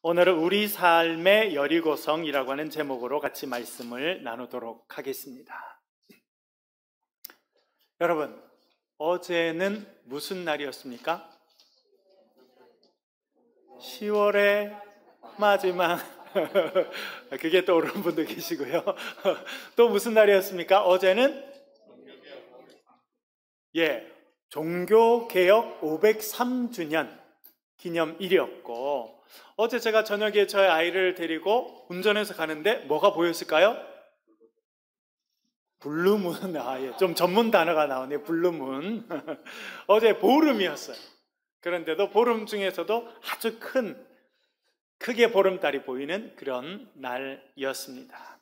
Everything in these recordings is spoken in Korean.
오늘은 우리 삶의 여리고성이라고 하는 제목으로 같이 말씀을 나누도록 하겠습니다. 여러분, 어제는 무슨 날이었습니까? 10월의 마지막 그게 떠오르는 분도 계시고요. 또 무슨 날이었습니까? 어제는 종교개혁 503주년 기념일이었고, 어제 제가 저녁에 저희 아이를 데리고 운전해서 가는데 뭐가 보였을까요? 블루문. 좀 전문 단어가 나오네요. 블루문. 어제 보름이었어요. 그런데도 보름 중에서도 아주 크게 보름달이 보이는 그런 날이었습니다.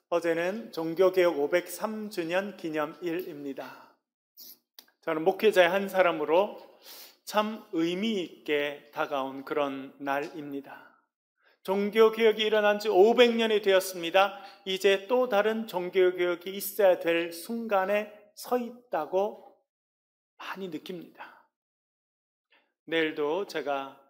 어제는 종교개혁 503주년 기념일입니다. 저는 목회자의 한 사람으로 참 의미 있게 다가온 그런 날입니다. 종교개혁이 일어난 지 500년이 되었습니다. 이제 또 다른 종교개혁이 있어야 될 순간에 서 있다고 많이 느낍니다. 내일도 제가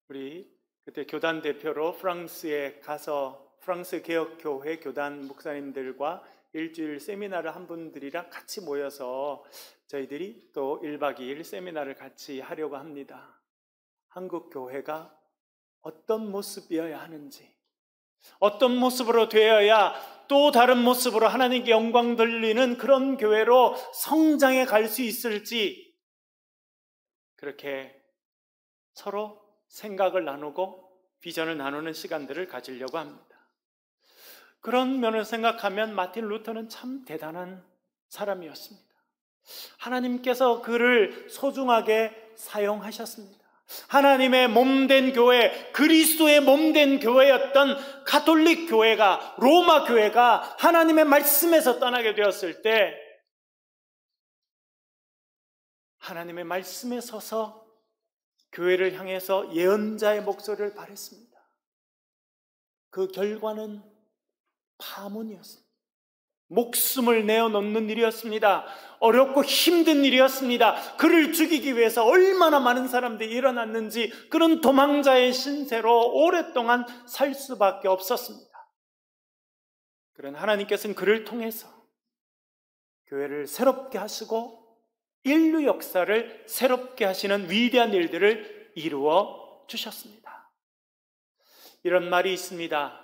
우리 그때 교단 대표로 프랑스에 가서 프랑스 개혁교회 교단 목사님들과 일주일 세미나를 한 분들이랑 같이 모여서 저희들이 또 1박 2일 세미나를 같이 하려고 합니다. 한국 교회가 어떤 모습이어야 하는지, 어떤 모습으로 되어야 또 다른 모습으로 하나님께 영광 돌리는 그런 교회로 성장해 갈 수 있을지, 그렇게 서로 생각을 나누고 비전을 나누는 시간들을 가지려고 합니다. 그런 면을 생각하면 마틴 루터는 참 대단한 사람이었습니다. 하나님께서 그를 소중하게 사용하셨습니다. 하나님의 몸된 교회, 그리스도의 몸된 교회였던 가톨릭 교회가, 로마 교회가 하나님의 말씀에서 떠나게 되었을 때 하나님의 말씀에 서서 교회를 향해서 예언자의 목소리를 발했습니다. 그 결과는 파문이었습니다. 목숨을 내어놓는 일이었습니다. 어렵고 힘든 일이었습니다. 그를 죽이기 위해서 얼마나 많은 사람들이 일어났는지, 그런 도망자의 신세로 오랫동안 살 수밖에 없었습니다. 그런 하나님께서는 그를 통해서 교회를 새롭게 하시고 인류 역사를 새롭게 하시는 위대한 일들을 이루어 주셨습니다. 이런 말이 있습니다.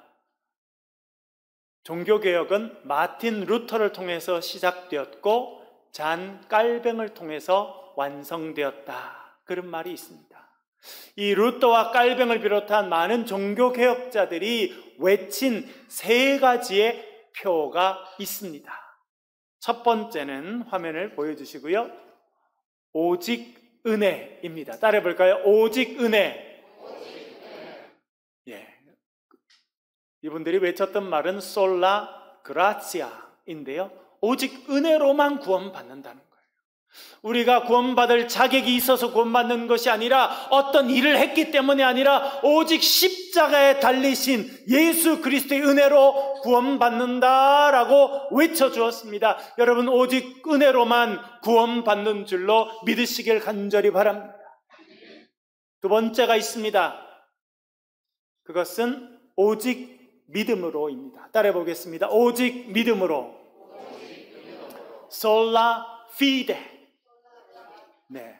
종교개혁은 마틴 루터를 통해서 시작되었고 잔 깔뱅을 통해서 완성되었다. 그런 말이 있습니다. 이 루터와 깔뱅을 비롯한 많은 종교개혁자들이 외친 세 가지의 표가 있습니다. 첫 번째는 화면을 보여주시고요. 오직 은혜입니다. 따라해 볼까요? 오직 은혜. 이분들이 외쳤던 말은 솔라 그라치아인데요. 오직 은혜로만 구원받는다는 거예요. 우리가 구원받을 자격이 있어서 구원받는 것이 아니라, 어떤 일을 했기 때문이 아니라, 오직 십자가에 달리신 예수 그리스도의 은혜로 구원받는다라고 외쳐주었습니다. 여러분, 오직 은혜로만 구원받는 줄로 믿으시길 간절히 바랍니다. 두 번째가 있습니다. 그것은 오직 믿음으로입니다. 따라해 보겠습니다. 오직 믿음으로. 솔라 피데. 네,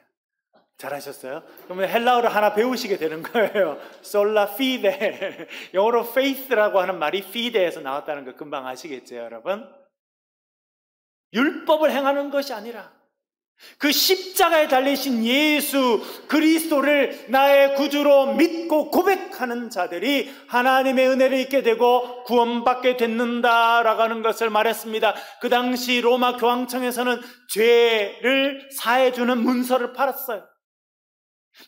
잘하셨어요. 그러면 헬라어를 하나 배우시게 되는 거예요. 솔라 피데. 영어로 faith라고 하는 말이 fide에서 나왔다는 거 금방 아시겠죠, 여러분? 율법을 행하는 것이 아니라 그 십자가에 달리신 예수 그리스도를 나의 구주로 믿고 고백하는 자들이 하나님의 은혜를 입게 되고 구원받게 됐는다라고 하는 것을 말했습니다. 그 당시 로마 교황청에서는 죄를 사해주는 문서를 팔았어요.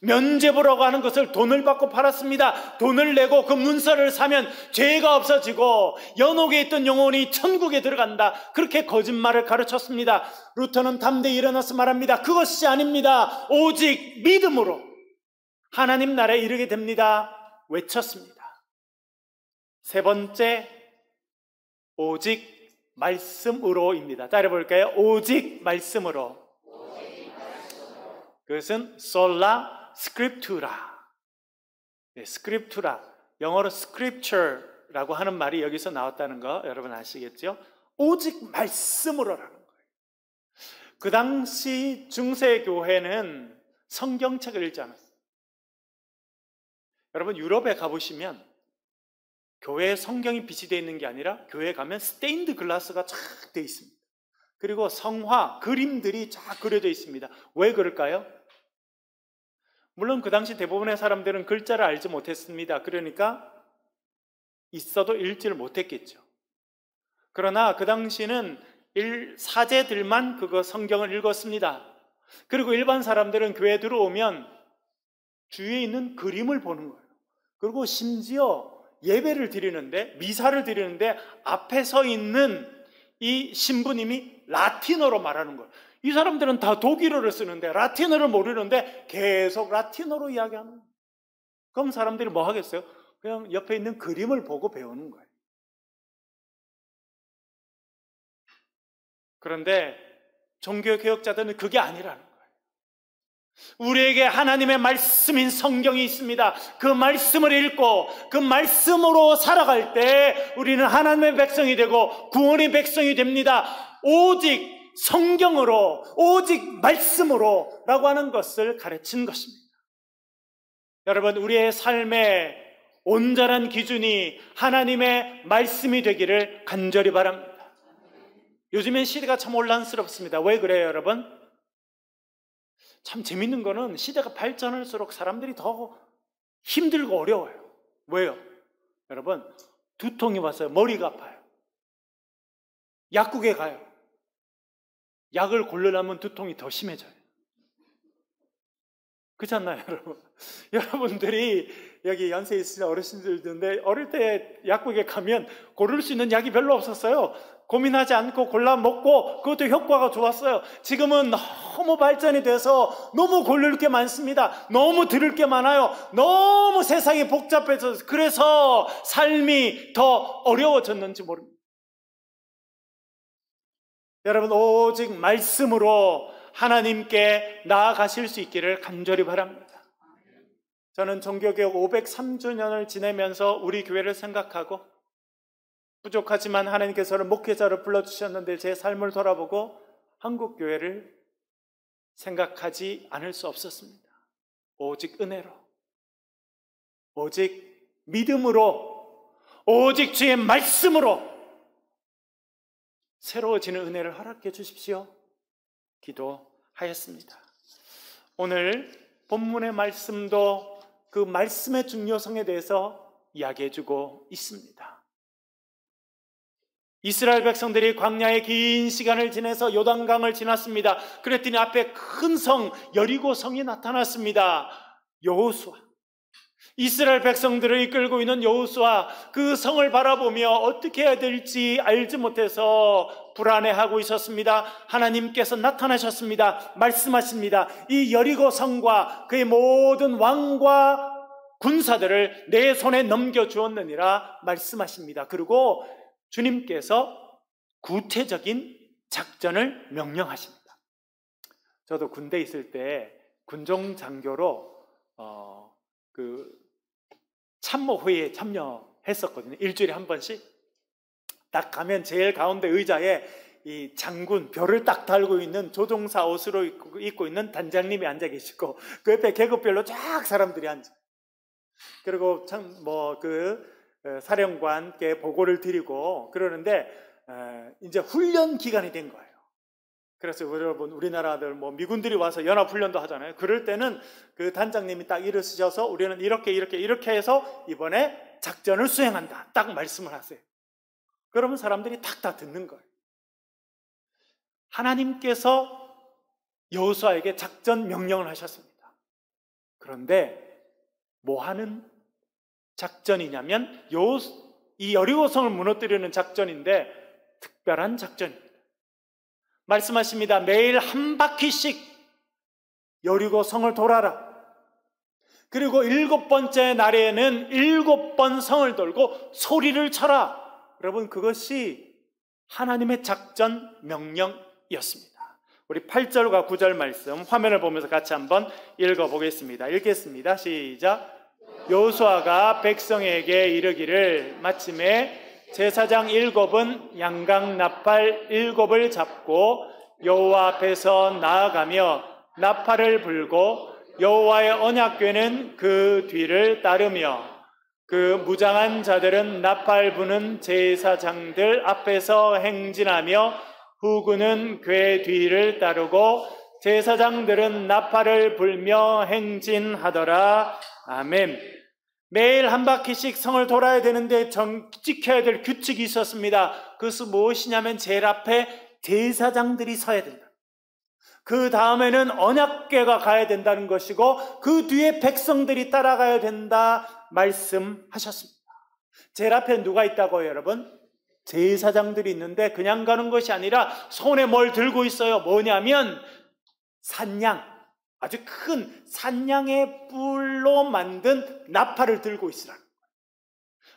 면죄부라고 하는 것을 돈을 받고 팔았습니다. 돈을 내고 그 문서를 사면 죄가 없어지고 연옥에 있던 영혼이 천국에 들어간다. 그렇게 거짓말을 가르쳤습니다. 루터는 담대히 일어나서 말합니다. 그것이 아닙니다. 오직 믿음으로 하나님 나라에 이르게 됩니다. 외쳤습니다. 세 번째, 오직 말씀으로입니다. 따라해 볼까요? 오직 말씀으로. 그것은 솔라 스크립투라. 스크립투라, 영어로 scripture라고 하는 말이 여기서 나왔다는 거 여러분 아시겠죠? 오직 말씀으로라는 거예요. 그 당시 중세교회는 성경책을 읽지 않았어요. 여러분 유럽에 가보시면 교회에 성경이 비치되어 있는 게 아니라 교회에 가면 스테인드 글라스가 쫙 되어 있습니다. 그리고 성화, 그림들이 쫙 그려져 있습니다. 왜 그럴까요? 물론 그 당시 대부분의 사람들은 글자를 알지 못했습니다. 그러니까 있어도 읽지를 못했겠죠. 그러나 그 당시는 사제들만 그거 성경을 읽었습니다. 그리고 일반 사람들은 교회에 들어오면 주위에 있는 그림을 보는 거예요. 그리고 심지어 예배를 드리는데, 미사를 드리는데 앞에 서 있는 이 신부님이 라틴어로 말하는 거예요. 이 사람들은 다 독일어를 쓰는데 라틴어를 모르는데 계속 라틴어로 이야기하는 거예요. 그럼 사람들이 뭐 하겠어요? 그냥 옆에 있는 그림을 보고 배우는 거예요. 그런데 종교개혁자들은 그게 아니라는 거예요. 우리에게 하나님의 말씀인 성경이 있습니다. 그 말씀을 읽고 그 말씀으로 살아갈 때 우리는 하나님의 백성이 되고 구원의 백성이 됩니다. 오직 성경으로, 오직 말씀으로 라고 하는 것을 가르친 것입니다. 여러분, 우리의 삶의 온전한 기준이 하나님의 말씀이 되기를 간절히 바랍니다. 요즘엔 시대가 참 혼란스럽습니다. 왜 그래요, 여러분? 참 재밌는 거는 시대가 발전할수록 사람들이 더 힘들고 어려워요. 왜요? 여러분, 두통이 왔어요. 머리가 아파요. 약국에 가요. 약을 고르려면 두통이 더 심해져요. 그렇지 않나요, 여러분? 여러분들이 여기 연세 있으신 어르신들인데 어릴 때 약국에 가면 고를 수 있는 약이 별로 없었어요. 고민하지 않고 골라 먹고 그것도 효과가 좋았어요. 지금은 너무 발전이 돼서 너무 고를 게 많습니다. 너무 들을 게 많아요. 너무 세상이 복잡해져서 그래서 삶이 더 어려워졌는지 모릅니다. 여러분, 오직 말씀으로 하나님께 나아가실 수 있기를 간절히 바랍니다. 저는 종교개혁 503주년을 지내면서 우리 교회를 생각하고 부족하지만 하나님께서는 목회자를 불러주셨는데 제 삶을 돌아보고 한국교회를 생각하지 않을 수 없었습니다. 오직 은혜로, 오직 믿음으로, 오직 주의 말씀으로 새로워지는 은혜를 허락해 주십시오. 기도하였습니다. 오늘 본문의 말씀도 그 말씀의 중요성에 대해서 이야기해 주고 있습니다. 이스라엘 백성들이 광야의 긴 시간을 지내서 요단강을 지났습니다. 그랬더니 앞에 큰 성 여리고 성이 나타났습니다. 여호수아, 이스라엘 백성들을 이끌고 있는 여호수아, 그 성을 바라보며 어떻게 해야 될지 알지 못해서 불안해하고 있었습니다. 하나님께서 나타나셨습니다. 말씀하십니다. 이 여리고 성과 그의 모든 왕과 군사들을 내 손에 넘겨주었느니라 말씀하십니다. 그리고 주님께서 구체적인 작전을 명령하십니다. 저도 군대에 있을 때 군종 장교로 그 참모회의에 참여했었거든요. 일주일에 한 번씩. 딱 가면 제일 가운데 의자에 이 장군 별을 딱 달고 있는 조종사 옷으로 입고 있는 단장님이 앉아 계시고 그 옆에 계급별로 쫙 사람들이 앉아. 그리고 참 사령관께 보고를 드리고 그러는데 이제 훈련 기간이 된 거예요. 그래서 여러분, 우리나라들 미군들이 와서 연합훈련도 하잖아요. 그럴 때는 그 단장님이 딱 일으키셔서 우리는 이렇게 해서 이번에 작전을 수행한다. 딱 말씀을 하세요. 그러면 사람들이 딱 다 듣는 거예요. 하나님께서 여호수아에게 작전 명령을 하셨습니다. 그런데 뭐 하는 작전이냐면 이 여리고성을 무너뜨리는 작전인데 특별한 작전입니다. 말씀하십니다. 매일 한 바퀴씩 여리고성을 돌아라. 그리고 7번째 날에는 7번 성을 돌고 소리를 쳐라. 여러분, 그것이 하나님의 작전 명령이었습니다. 우리 8절과 9절 말씀 화면을 보면서 같이 한번 읽어보겠습니다. 읽겠습니다. 시작. 여호수아가 백성에게 이르기를 마침에 제사장 7은 양강 나팔 7을 잡고 여호와 앞에서 나아가며 나팔을 불고 여호와의 언약궤는 그 뒤를 따르며 그 무장한 자들은 나팔 부는 제사장들 앞에서 행진하며 후군은 궤 뒤를 따르고 제사장들은 나팔을 불며 행진하더라. 아멘. 매일 한 바퀴씩 성을 돌아야 되는데 지켜야 될 규칙이 있었습니다. 그것은 무엇이냐면 제일 앞에 제사장들이 서야 된다. 그 다음에는 언약궤가 가야 된다는 것이고 그 뒤에 백성들이 따라가야 된다 말씀하셨습니다. 제일 앞에 누가 있다고요, 여러분? 제사장들이 있는데 그냥 가는 것이 아니라 손에 뭘 들고 있어요. 뭐냐면 산양, 아주 큰 산양의 뿔로 만든 나팔을 들고 있으라는 거예요.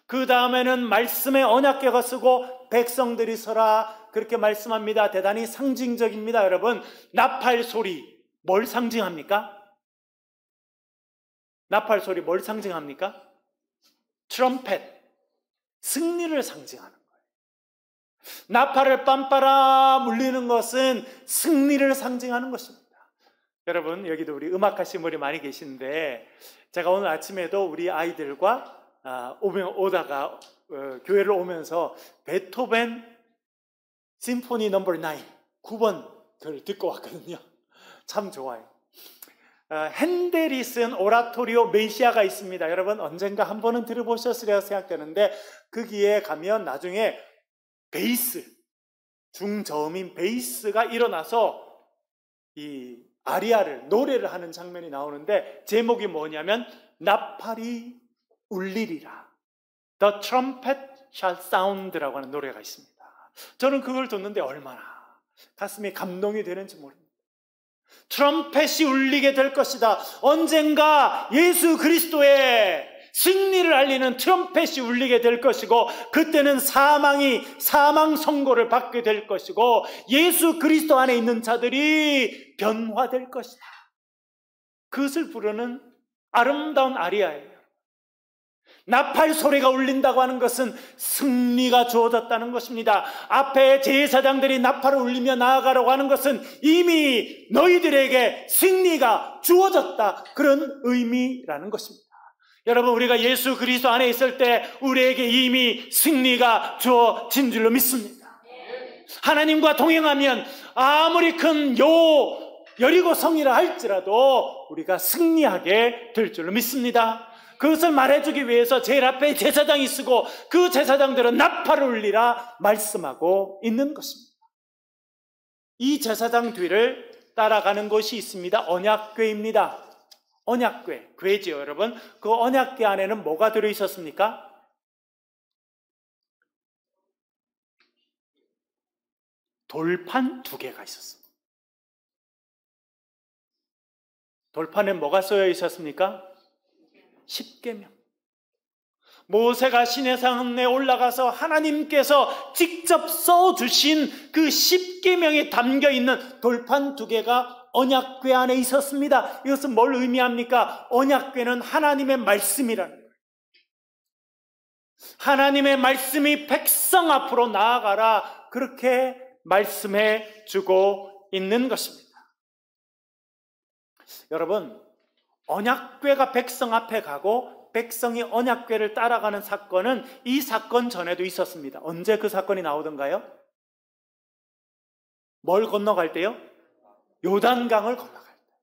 그 다음에는 말씀의 언약궤가 쓰고 백성들이 서라 그렇게 말씀합니다. 대단히 상징적입니다. 여러분, 나팔 소리 뭘 상징합니까? 나팔 소리 뭘 상징합니까? 트럼펫, 승리를 상징하는 거예요. 나팔을 빰빠라 물리는 것은 승리를 상징하는 것입니다. 여러분, 여기도 우리 음악하신 분이 많이 계시는데 제가 오늘 아침에도 우리 아이들과 오다가 교회를 오면서 베토벤 심포니 넘버 9번 그걸 듣고 왔거든요. 참 좋아요. 핸델이 쓴 오라토리오 메시아가 있습니다. 여러분 언젠가 한 번은 들어보셨으리라 생각되는데 거기에 가면 나중에 베이스, 중저음인 베이스가 일어나서 이 아리아를, 노래를 하는 장면이 나오는데 제목이 뭐냐면 나팔이 울리리라. The trumpet shall sound라고 하는 노래가 있습니다. 저는 그걸 듣는데 얼마나 가슴이 감동이 되는지 모릅니다. 트럼펫이 울리게 될 것이다. 언젠가 예수 그리스도의 승리를 알리는 트럼펫이 울리게 될 것이고 그때는 사망이 사망 선고를 받게 될 것이고 예수 그리스도 안에 있는 자들이 변화될 것이다. 그것을 부르는 아름다운 아리아예요. 나팔 소리가 울린다고 하는 것은 승리가 주어졌다는 것입니다. 앞에 제사장들이 나팔을 울리며 나아가라고 하는 것은 이미 너희들에게 승리가 주어졌다, 그런 의미라는 것입니다. 여러분, 우리가 예수 그리스도 안에 있을 때 우리에게 이미 승리가 주어진 줄로 믿습니다. 하나님과 동행하면 아무리 큰 여리고 성이라 할지라도 우리가 승리하게 될 줄로 믿습니다. 그것을 말해주기 위해서 제일 앞에 제사장이 쓰고 그 제사장들은 나팔을 울리라 말씀하고 있는 것입니다. 이 제사장 뒤를 따라가는 것이 있습니다. 언약궤입니다. 언약궤, 궤지요 여러분. 그 언약궤 안에는 뭐가 들어있었습니까? 돌판 2개가 있었습니다. 돌판에 뭐가 쓰여 있었습니까? 10계명. 모세가 시내산에 올라가서 하나님께서 직접 써주신 그 10계명에 담겨있는 돌판 2개가 언약궤 안에 있었습니다. 이것은 뭘 의미합니까? 언약궤는 하나님의 말씀이라는 거예요. 하나님의 말씀이 백성 앞으로 나아가라, 그렇게 말씀해 주고 있는 것입니다. 여러분, 언약궤가 백성 앞에 가고 백성이 언약궤를 따라가는 사건은 이 사건 전에도 있었습니다. 언제 그 사건이 나오던가요? 뭘 건너갈 때요? 요단강을 건너갈 때.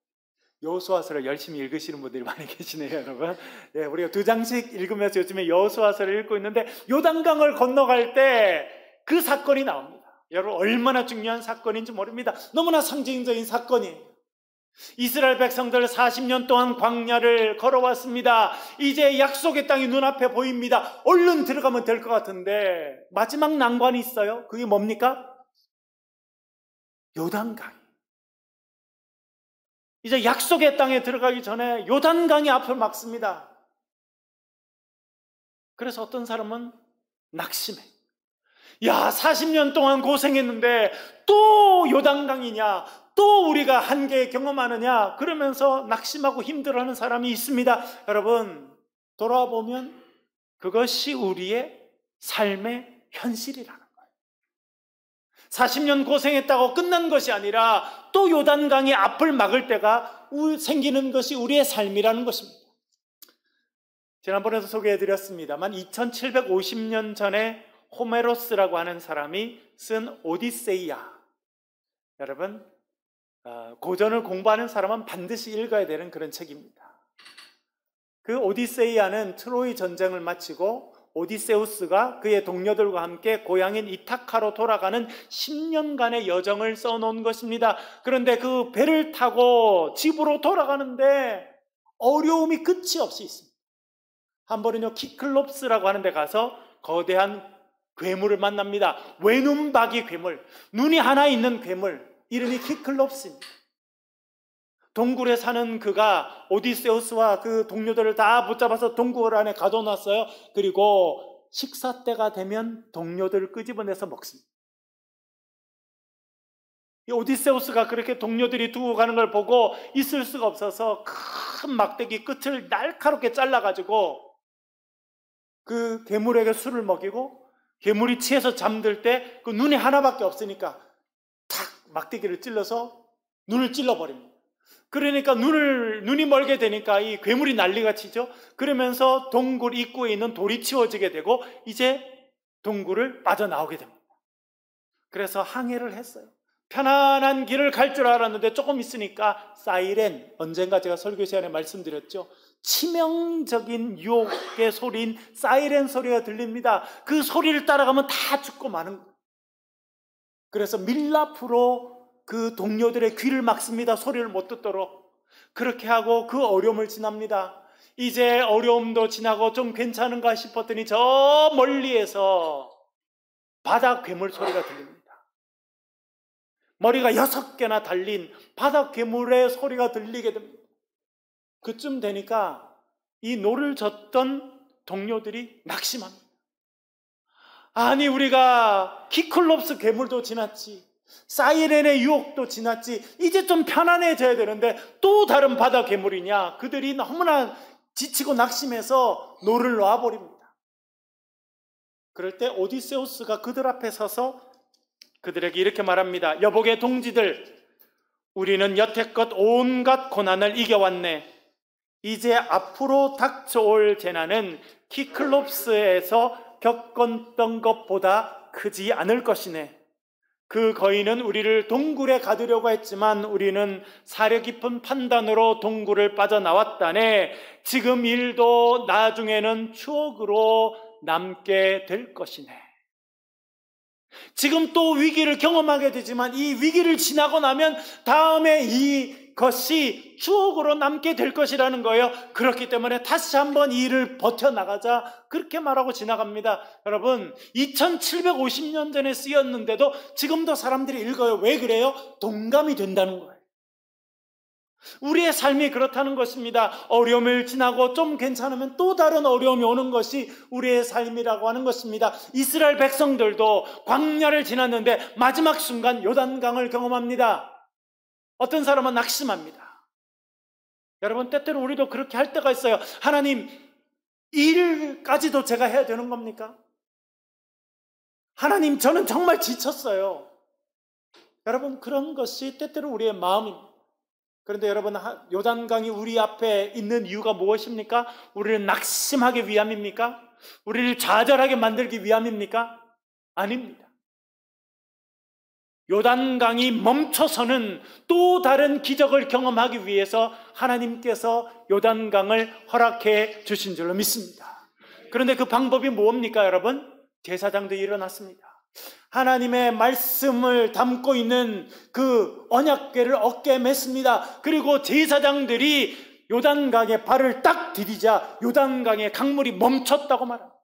여호수아서를 열심히 읽으시는 분들이 많이 계시네요, 여러분. 예, 우리가 2장씩 읽으면서 요즘에 여호수아서를 읽고 있는데 요단강을 건너갈 때 그 사건이 나옵니다. 여러분, 얼마나 중요한 사건인지 모릅니다. 너무나 상징적인 사건이에요. 이스라엘 백성들 40년 동안 광야를 걸어왔습니다. 이제 약속의 땅이 눈앞에 보입니다. 얼른 들어가면 될 것 같은데 마지막 난관이 있어요. 그게 뭡니까? 요단강. 이제 약속의 땅에 들어가기 전에 요단강이 앞을 막습니다. 그래서 어떤 사람은 낙심해. 야, 40년 동안 고생했는데 또 요단강이냐, 또 우리가 한계 경험하느냐, 그러면서 낙심하고 힘들어하는 사람이 있습니다. 여러분, 돌아보면 그것이 우리의 삶의 현실이라는 거예요. 40년 고생했다고 끝난 것이 아니라 또 요단강이 앞을 막을 때가 생기는 것이 우리의 삶이라는 것입니다. 지난번에도 소개해드렸습니다만 2750년 전에 호메로스라고 하는 사람이 쓴 오디세이아, 여러분 고전을 공부하는 사람은 반드시 읽어야 되는 그런 책입니다. 그 오디세이아는 트로이 전쟁을 마치고 오디세우스가 그의 동료들과 함께 고향인 이타카로 돌아가는 10년간의 여정을 써놓은 것입니다. 그런데 그 배를 타고 집으로 돌아가는데 어려움이 끝이 없이 있습니다. 한 번은요, 키클롭스라고 하는 데 가서 거대한 괴물을 만납니다. 외눈박이 괴물, 눈이 하나 있는 괴물, 이름이 키클롭스입니다. 동굴에 사는 그가 오디세우스와 그 동료들을 다 붙잡아서 동굴 안에 가둬놨어요. 그리고 식사 때가 되면 동료들을 끄집어내서 먹습니다. 이 오디세우스가 그렇게 동료들이 두고 가는 걸 보고 있을 수가 없어서 큰 막대기 끝을 날카롭게 잘라가지고 그 괴물에게 술을 먹이고, 괴물이 취해서 잠들 때 그 눈이 하나밖에 없으니까 탁 막대기를 찔러서 눈을 찔러버립니다. 그러니까 눈이 멀게 되니까 이 괴물이 난리가 치죠. 그러면서 동굴 입구에 있는 돌이 치워지게 되고 이제 동굴을 빠져나오게 됩니다. 그래서 항해를 했어요. 편안한 길을 갈 줄 알았는데 조금 있으니까 사이렌, 언젠가 제가 설교 시간에 말씀드렸죠. 치명적인 유혹의 소리인 사이렌 소리가 들립니다. 그 소리를 따라가면 다 죽고 마는 거예요. 그래서 밀랍으로 그 동료들의 귀를 막습니다. 소리를 못 듣도록. 그렇게 하고 그 어려움을 지납니다. 이제 어려움도 지나고 좀 괜찮은가 싶었더니 저 멀리에서 바다 괴물 소리가 들립니다. 머리가 6개나 달린 바다 괴물의 소리가 들리게 됩니다. 그쯤 되니까 이 노를 젓던 동료들이 낙심합니다. 아니, 우리가 키클롭스 괴물도 지났지, 사이렌의 유혹도 지났지, 이제 좀 편안해져야 되는데 또 다른 바다 괴물이냐. 그들이 너무나 지치고 낙심해서 노를 놔버립니다. 그럴 때 오디세우스가 그들 앞에 서서 그들에게 이렇게 말합니다. 여보게 동지들, 우리는 여태껏 온갖 고난을 이겨왔네. 이제 앞으로 닥쳐올 재난은 키클롭스에서 겪었던 것보다 크지 않을 것이네. 그 거인은 우리를 동굴에 가두려고 했지만 우리는 사려 깊은 판단으로 동굴을 빠져나왔다네. 지금 일도 나중에는 추억으로 남게 될 것이네. 지금 또 위기를 경험하게 되지만 이 위기를 지나고 나면 다음에 이것이 추억으로 남게 될 것이라는 거예요. 그렇기 때문에 다시 한번 이 일을 버텨나가자, 그렇게 말하고 지나갑니다. 여러분, 2750년 전에 쓰였는데도 지금도 사람들이 읽어요. 왜 그래요? 동감이 된다는 거예요. 우리의 삶이 그렇다는 것입니다. 어려움을 지나고 좀 괜찮으면 또 다른 어려움이 오는 것이 우리의 삶이라고 하는 것입니다. 이스라엘 백성들도 광야를 지났는데 마지막 순간 요단강을 경험합니다. 어떤 사람은 낙심합니다. 여러분, 때때로 우리도 그렇게 할 때가 있어요. 하나님, 이 일까지도 제가 해야 되는 겁니까? 하나님, 저는 정말 지쳤어요. 여러분, 그런 것이 때때로 우리의 마음입니다. 그런데 여러분, 요단강이 우리 앞에 있는 이유가 무엇입니까? 우리를 낙심하기 위함입니까? 우리를 좌절하게 만들기 위함입니까? 아닙니다. 요단강이 멈춰서는 또 다른 기적을 경험하기 위해서 하나님께서 요단강을 허락해 주신 줄로 믿습니다. 그런데 그 방법이 뭡니까, 여러분? 제사장도 일어났습니다. 하나님의 말씀을 담고 있는 그 언약궤를 어깨에 맸습니다. 그리고 제사장들이 요단강에 발을 딱 디디자 요단강의 강물이 멈췄다고 말합니다.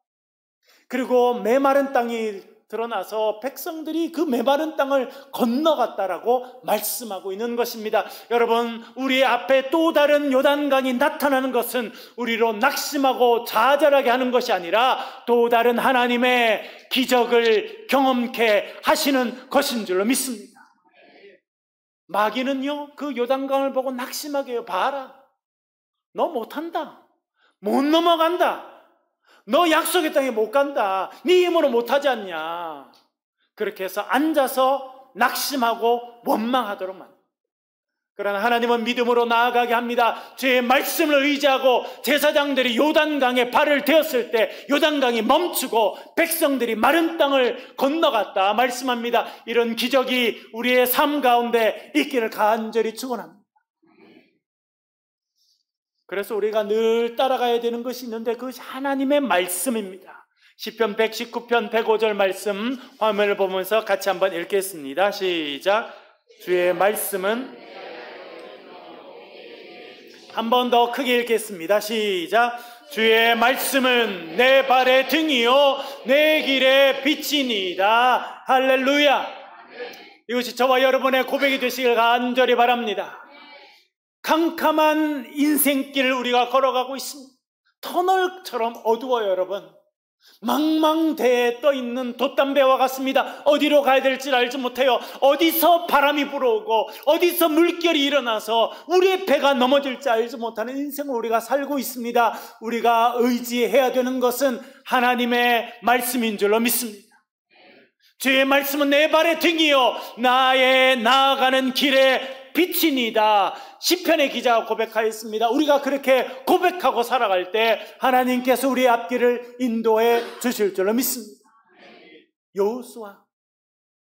그리고 메마른 땅이 드러나서 백성들이 그 메마른 땅을 건너갔다라고 말씀하고 있는 것입니다. 여러분, 우리 앞에 또 다른 요단강이 나타나는 것은 우리로 낙심하고 좌절하게 하는 것이 아니라 또 다른 하나님의 기적을 경험케 하시는 것인 줄로 믿습니다. 마귀는요, 그 요단강을 보고 낙심하게 해요. 봐라, 너 못한다. 못 넘어간다. 너 약속의 땅에 못 간다. 네 힘으로 못하지 않냐. 그렇게 해서 앉아서 낙심하고 원망하도록 만듭니다. 그러나 하나님은 믿음으로 나아가게 합니다. 주의 말씀을 의지하고 제사장들이 요단강에 발을 대었을 때 요단강이 멈추고 백성들이 마른 땅을 건너갔다 말씀합니다. 이런 기적이 우리의 삶 가운데 있기를 간절히 축원합니다. 그래서 우리가 늘 따라가야 되는 것이 있는데 그것이 하나님의 말씀입니다. 시편 119편 105절 말씀 화면을 보면서 같이 한번 읽겠습니다. 시작. 주의 말씀은 한 번 더 크게 읽겠습니다. 시작. 주의 말씀은 내 발의 등이요 내 길의 빛이니이다. 할렐루야. 이것이 저와 여러분의 고백이 되시길 간절히 바랍니다. 캄캄한 인생길을 우리가 걸어가고 있습니다. 터널처럼 어두워요, 여러분. 망망대해에 떠있는 돛담배와 같습니다. 어디로 가야 될지 알지 못해요. 어디서 바람이 불어오고 어디서 물결이 일어나서 우리의 배가 넘어질지 알지 못하는 인생을 우리가 살고 있습니다. 우리가 의지해야 되는 것은 하나님의 말씀인 줄로 믿습니다. 주의 말씀은 내 발의 등이요 나의 나아가는 길에 빛이니다. 시편의 기자가 고백하였습니다. 우리가 그렇게 고백하고 살아갈 때 하나님께서 우리의 앞길을 인도해 주실 줄로 믿습니다. 여호수아,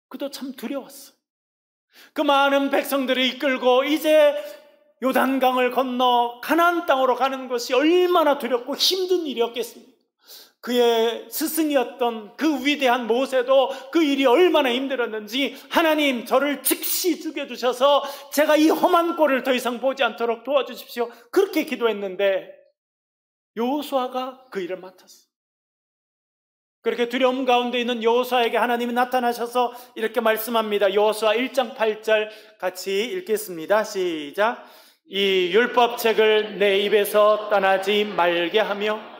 그도 참 두려웠어요. 그 많은 백성들을 이끌고 이제 요단강을 건너 가나안 땅으로 가는 것이 얼마나 두렵고 힘든 일이었겠습니까? 그의 스승이었던 그 위대한 모세도 그 일이 얼마나 힘들었는지 하나님 저를 즉시 죽여주셔서 제가 이 험한 꼴을 더 이상 보지 않도록 도와주십시오. 그렇게 기도했는데 여호수아가 그 일을 맡았어요. 그렇게 두려움 가운데 있는 여호수아에게 하나님이 나타나셔서 이렇게 말씀합니다. 여호수아 1장 8절 같이 읽겠습니다. 시작. 이 율법책을 내 입에서 떠나지 말게 하며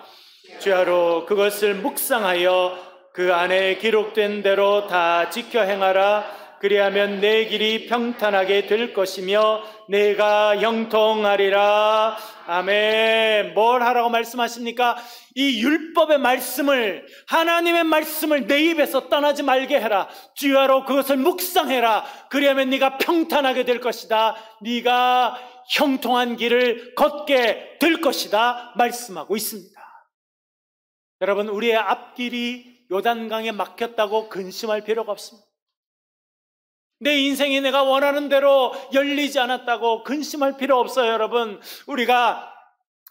주야로 그것을 묵상하여 그 안에 기록된 대로 다 지켜 행하라. 그리하면 내 길이 평탄하게 될 것이며 내가 형통하리라. 아멘. 뭘 하라고 말씀하십니까? 이 율법의 말씀을, 하나님의 말씀을 내 입에서 떠나지 말게 해라. 주야로 그것을 묵상해라. 그리하면 네가 평탄하게 될 것이다. 네가 형통한 길을 걷게 될 것이다 말씀하고 있습니다. 여러분, 우리의 앞길이 요단강에 막혔다고 근심할 필요가 없습니다. 내 인생이 내가 원하는 대로 열리지 않았다고 근심할 필요 없어요. 여러분, 우리가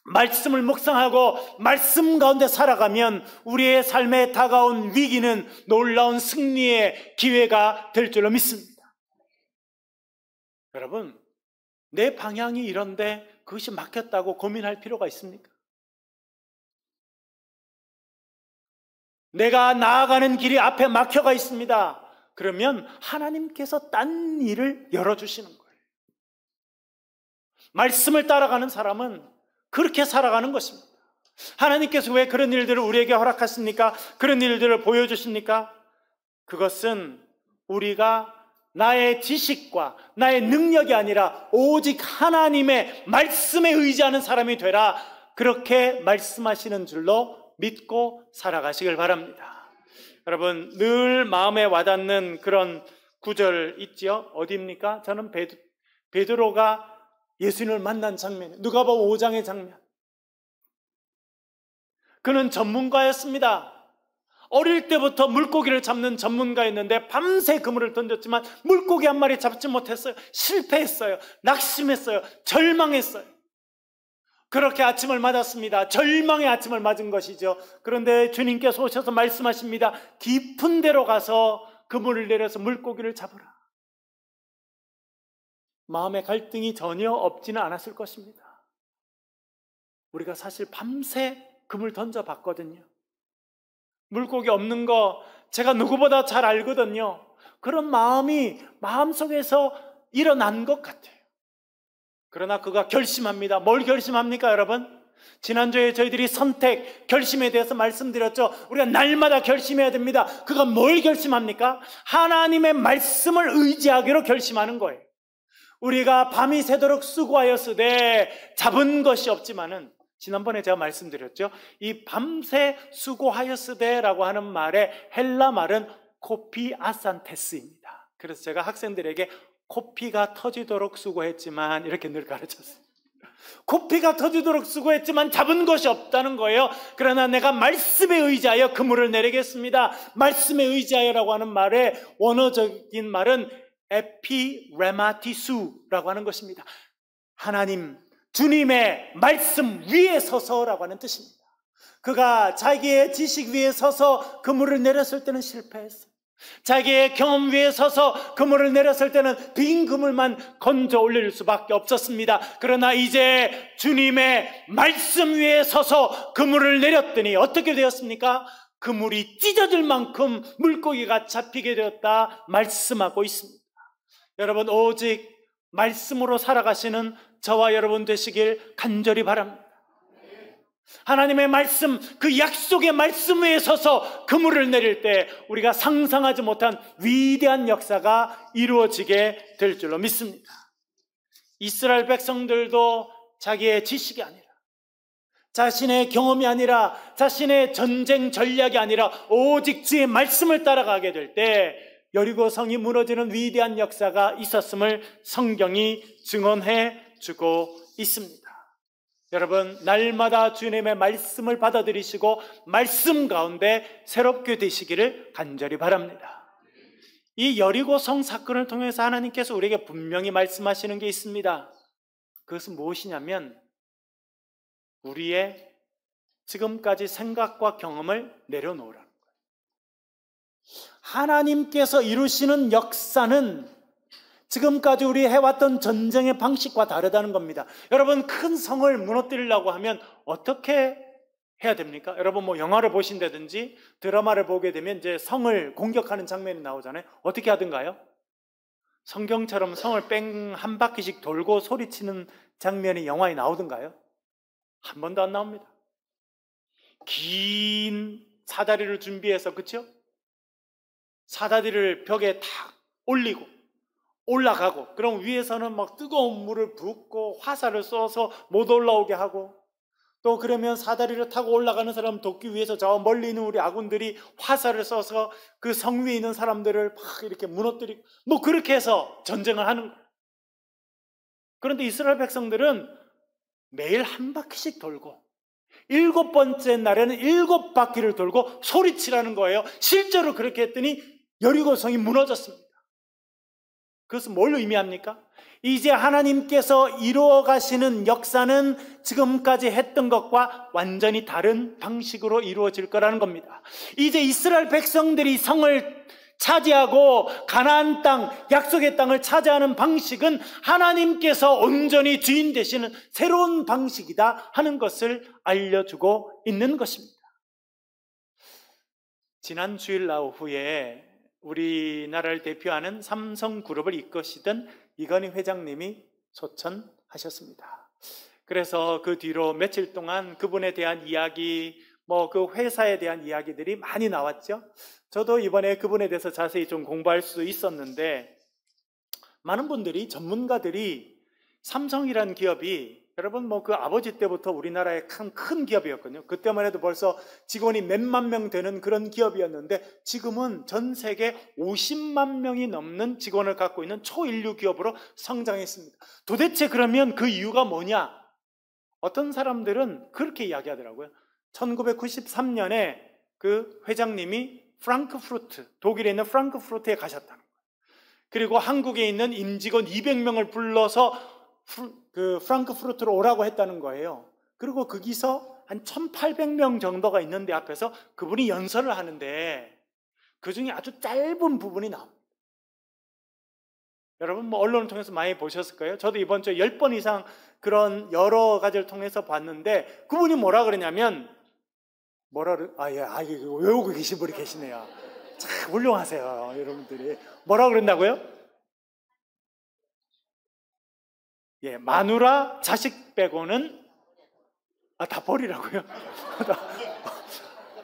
말씀을 묵상하고 말씀 가운데 살아가면 우리의 삶에 다가온 위기는 놀라운 승리의 기회가 될 줄로 믿습니다. 여러분, 내 방향이 이런데 그것이 막혔다고 고민할 필요가 있습니까? 내가 나아가는 길이 앞에 막혀가 있습니다. 그러면 하나님께서 딴 일을 열어주시는 거예요. 말씀을 따라가는 사람은 그렇게 살아가는 것입니다. 하나님께서 왜 그런 일들을 우리에게 허락하십니까? 그런 일들을 보여주십니까? 그것은 우리가 나의 지식과 나의 능력이 아니라 오직 하나님의 말씀에 의지하는 사람이 되라. 그렇게 말씀하시는 줄로 믿고 살아가시길 바랍니다. 여러분, 늘 마음에 와닿는 그런 구절 있죠? 어디입니까? 저는 베드로가 예수님을 만난 장면, 누가복음 5장의 장면. 그는 전문가였습니다. 어릴 때부터 물고기를 잡는 전문가였는데 밤새 그물을 던졌지만 물고기 한 마리 잡지 못했어요. 실패했어요. 낙심했어요. 절망했어요. 그렇게 아침을 맞았습니다. 절망의 아침을 맞은 것이죠. 그런데 주님께서 오셔서 말씀하십니다. 깊은 데로 가서 그물을 내려서 물고기를 잡으라. 마음의 갈등이 전혀 없지는 않았을 것입니다. 우리가 사실 밤새 그물 던져봤거든요. 물고기 없는 거 제가 누구보다 잘 알거든요. 그런 마음이 마음속에서 일어난 것 같아요. 그러나 그가 결심합니다. 뭘 결심합니까, 여러분? 지난주에 저희들이 선택, 결심에 대해서 말씀드렸죠. 우리가 날마다 결심해야 됩니다. 그가 뭘 결심합니까? 하나님의 말씀을 의지하기로 결심하는 거예요. 우리가 밤이 새도록 수고하였으되 잡은 것이 없지만은 지난번에 제가 말씀드렸죠. 이 밤새 수고하였으되라고 하는 말의 헬라 말은 코피아산테스입니다. 그래서 제가 학생들에게 코피가 터지도록 수고했지만 이렇게 늘 가르쳤어요. 코피가 터지도록 수고했지만 잡은 것이 없다는 거예요. 그러나 내가 말씀에 의지하여 그물을 내리겠습니다. 말씀에 의지하여라고 하는 말의 원어적인 말은 에피레마티수라고 하는 것입니다. 하나님, 주님의 말씀 위에 서서라고 하는 뜻입니다. 그가 자기의 지식 위에 서서 그물을 내렸을 때는 실패했어요. 자기의 경험 위에 서서 그물을 내렸을 때는 빈 그물만 건져 올릴 수밖에 없었습니다. 그러나 이제 주님의 말씀 위에 서서 그물을 내렸더니 어떻게 되었습니까? 그물이 찢어질 만큼 물고기가 잡히게 되었다 말씀하고 있습니다. 여러분, 오직 말씀으로 살아가시는 저와 여러분 되시길 간절히 바랍니다. 하나님의 말씀, 그 약속의 말씀 위에 서서 그물을 내릴 때 우리가 상상하지 못한 위대한 역사가 이루어지게 될 줄로 믿습니다. 이스라엘 백성들도 자기의 지식이 아니라, 자신의 경험이 아니라, 자신의 전쟁 전략이 아니라 오직 주의 말씀을 따라가게 될 때 여리고 성이 무너지는 위대한 역사가 있었음을 성경이 증언해 주고 있습니다. 여러분, 날마다 주님의 말씀을 받아들이시고 말씀 가운데 새롭게 되시기를 간절히 바랍니다. 이 여리고성 사건을 통해서 하나님께서 우리에게 분명히 말씀하시는 게 있습니다. 그것은 무엇이냐면 우리의 지금까지 생각과 경험을 내려놓으라는 거예요. 하나님께서 이루시는 역사는 지금까지 우리 해왔던 전쟁의 방식과 다르다는 겁니다. 여러분, 큰 성을 무너뜨리려고 하면 어떻게 해야 됩니까? 여러분, 뭐 영화를 보신다든지 드라마를 보게 되면 이제 성을 공격하는 장면이 나오잖아요. 어떻게 하던가요? 성경처럼 성을 뺑 한 바퀴씩 돌고 소리치는 장면이 영화에 나오던가요? 한 번도 안 나옵니다. 긴 사다리를 준비해서, 그렇죠? 사다리를 벽에 탁 올리고 올라가고, 그럼 위에서는 막 뜨거운 물을 붓고 화살을 쏘아서 못 올라오게 하고, 또 그러면 사다리를 타고 올라가는 사람 돕기 위해서 저 멀리 있는 우리 아군들이 화살을 쏘아서 그 성 위에 있는 사람들을 막 이렇게 무너뜨리고, 뭐 그렇게 해서 전쟁을 하는 거예요. 그런데 이스라엘 백성들은 매일 한 바퀴씩 돌고 7번째 날에는 7바퀴를 돌고 소리치라는 거예요. 실제로 그렇게 했더니 여리고성이 무너졌습니다. 그것은 뭘 의미합니까? 이제 하나님께서 이루어 가시는 역사는 지금까지 했던 것과 완전히 다른 방식으로 이루어질 거라는 겁니다. 이제 이스라엘 백성들이 성을 차지하고 가나안 땅, 약속의 땅을 차지하는 방식은 하나님께서 온전히 주인 되시는 새로운 방식이다 하는 것을 알려주고 있는 것입니다. 지난 주일 오후에 우리나라를 대표하는 삼성그룹을 이끄시던 이건희 회장님이 소천하셨습니다. 그래서 그 뒤로 며칠 동안 그분에 대한 이야기, 그 회사에 대한 이야기들이 많이 나왔죠. 저도 이번에 그분에 대해서 자세히 좀 공부할 수 있었는데, 많은 분들이, 전문가들이 삼성이라는 기업이, 여러분 그 아버지 때부터 우리나라의 큰 기업이었거든요. 그때만 해도 벌써 직원이 몇만 명 되는 그런 기업이었는데, 지금은 전 세계 50만 명이 넘는 직원을 갖고 있는 초인류 기업으로 성장했습니다. 도대체 그러면 그 이유가 뭐냐? 어떤 사람들은 그렇게 이야기하더라고요. 1993년에 그 회장님이 프랑크푸르트, 독일에 있는 프랑크푸르트에 가셨다는 거예요. 그리고 한국에 있는 임직원 200명을 불러서 그 프랑크푸르트로 오라고 했다는 거예요. 그리고 거기서 한 1800명 정도가 있는데 앞에서 그분이 연설을 하는데 그 중에 아주 짧은 부분이 나옵니다. 여러분 언론을 통해서 많이 보셨을 거예요. 저도 이번 주에 10번 이상 그런 여러 가지를 통해서 봤는데, 그분이 뭐라 그러냐면, 외우고 계신 분이 계시네요. 참 훌륭하세요, 여러분들이. 뭐라 그런다고요? 마누라 자식 빼고는 다 버리라고요?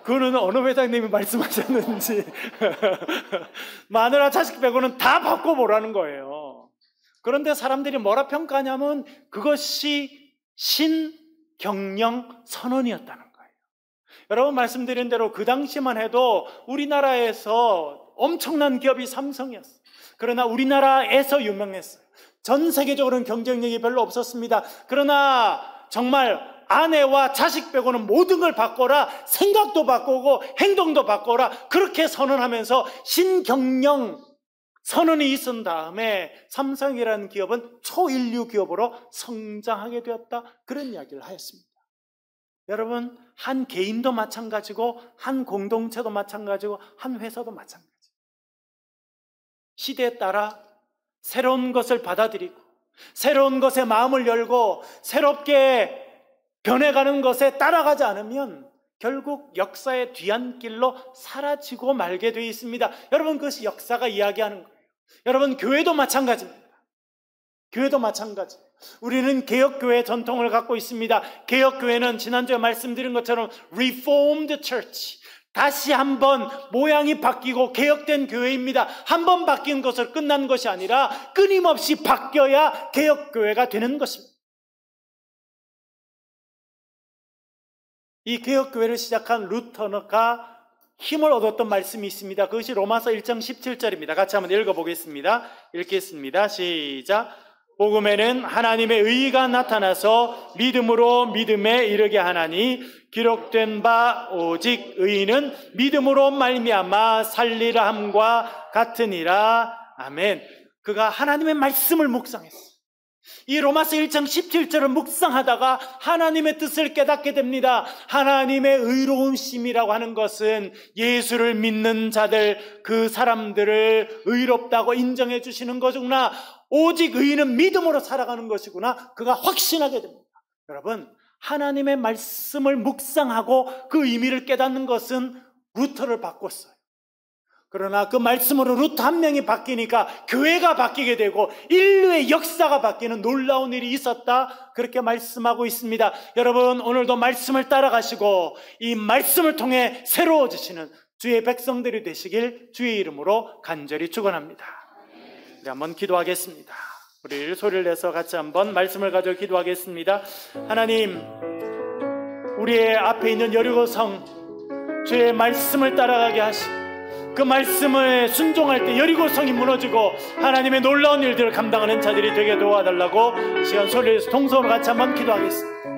그거는 어느 회장님이 말씀하셨는지. 마누라 자식 빼고는 다 바꿔보라는 거예요. 그런데 사람들이 뭐라 평가하냐면 그것이 경영 선언이었다는 거예요. 여러분 말씀드린 대로 그 당시만 해도 우리나라에서 엄청난 기업이 삼성이었어요. 그러나 우리나라에서 유명했어요. 전 세계적으로는 경쟁력이 별로 없었습니다. 그러나 정말 아내와 자식 빼고는 모든 걸 바꿔라, 생각도 바꾸고 행동도 바꿔라, 그렇게 선언하면서 신경영 선언이 있은 다음에 삼성이라는 기업은 초인류 기업으로 성장하게 되었다, 그런 이야기를 하였습니다. 여러분, 한 개인도 마찬가지고 한 공동체도 마찬가지고 한 회사도 마찬가지. 시대에 따라 새로운 것을 받아들이고 새로운 것에 마음을 열고 새롭게 변해가는 것에 따라가지 않으면 결국 역사의 뒤안길로 사라지고 말게 되어 있습니다. 여러분, 그것이 역사가 이야기하는 거예요. 여러분, 교회도 마찬가지입니다. 교회도 마찬가지. 우리는 개혁교회 전통을 갖고 있습니다. 개혁교회는 지난주에 말씀드린 것처럼 Reformed Church, 다시 한번 모양이 바뀌고 개혁된 교회입니다. 한번 바뀐 것으로 끝난 것이 아니라 끊임없이 바뀌어야 개혁교회가 되는 것입니다. 이 개혁교회를 시작한 루터가 힘을 얻었던 말씀이 있습니다. 그것이 로마서 1장 17절입니다. 같이 한번 읽어보겠습니다. 읽겠습니다. 시작. 복음에는 하나님의 의가 나타나서 믿음으로 믿음에 이르게 하나니 기록된 바 오직 의인은 믿음으로 말미암아 살리라 함과 같으니라. 아멘. 그가 하나님의 말씀을 묵상했어요. 이 로마서 1장 17절을 묵상하다가 하나님의 뜻을 깨닫게 됩니다. 하나님의 의로움심이라고 하는 것은 예수를 믿는 자들, 그 사람들을 의롭다고 인정해 주시는 거구나. 오직 의인은 믿음으로 살아가는 것이구나. 그가 확신하게 됩니다. 여러분, 하나님의 말씀을 묵상하고 그 의미를 깨닫는 것은 루터를 바꿨어요. 그러나 그 말씀으로 루터 한 명이 바뀌니까 교회가 바뀌게 되고 인류의 역사가 바뀌는 놀라운 일이 있었다, 그렇게 말씀하고 있습니다. 여러분, 오늘도 말씀을 따라가시고 이 말씀을 통해 새로워지시는 주의 백성들이 되시길 주의 이름으로 간절히 축원합니다. 우리 한번 기도하겠습니다. 우리 소리를 내서 같이 한번 말씀을 가지고 기도하겠습니다. 하나님, 우리의 앞에 있는 여리고성, 주의 말씀을 따라가게 하시고 그 말씀을 순종할 때 여리고성이 무너지고 하나님의 놀라운 일들을 감당하는 자들이 되게 도와달라고 시간 소리에서 통성으로 같이 한번 기도하겠습니다.